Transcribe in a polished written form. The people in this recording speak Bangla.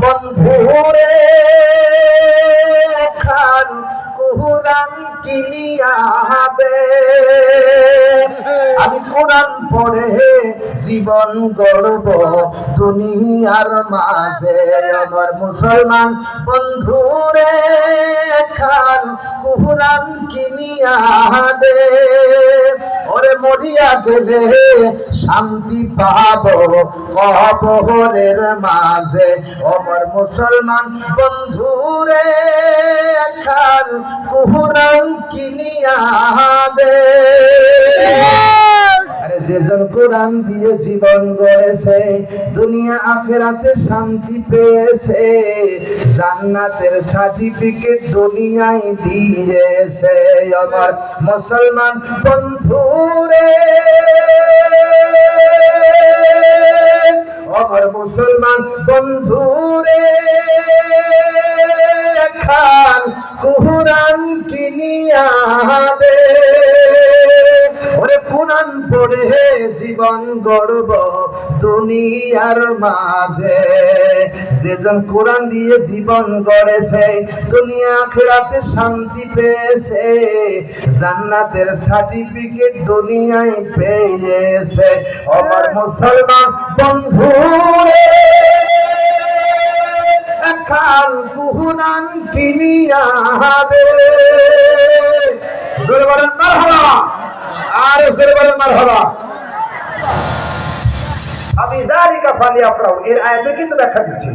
বন্ধুরে খান কুরআন কিনিয়া হবে, আমি কোরআন পড়ে জীবন গড়ব দুনিয়ার মাঝে। আমার মুসলমান বন্ধুরে খান কুরআন কিনিয়া দে, ওরে মরিয়া গেলে শান্তি পাবো কবরের মাঝে। আমার মুসলমান বন্ধুরে খান কুরআন কিনিয়া দে। আরে যেজন কোরআন দিয়ে জীবন গড়েছে, দুনিয়া আখিরাতে শান্তি পেয়েছে, জান্নাতের সার্টিফিকেট দুনিয়ায় দিয়েছে। আমার মুসলমান বন্ধুরে, আমার মুসলমান বন্ধুরে খান কুরআন কিনিয়া দে, ওরে কোরআন পড়ে জীবন গড়ব দুনিয়ার মাঝে। যেজন কোরআন দিয়ে জীবন গড়েছে, দুনিয়া আখিরাতে শান্তি পেয়েছে, জান্নাতের সার্টিফিকেট দুনিয়ায় পেয়েছে। আমার মুসলমান বন্ধুরে খান কুরআন কিনিয়া দে। জোরে বলেন মারহাবা, আরে জোরে বলেন মারহাবা। আমি যালিকা ফালিয়াফরাহু, এর আয়াতে কিন্তু ব্যাখ্যা দিচ্ছি।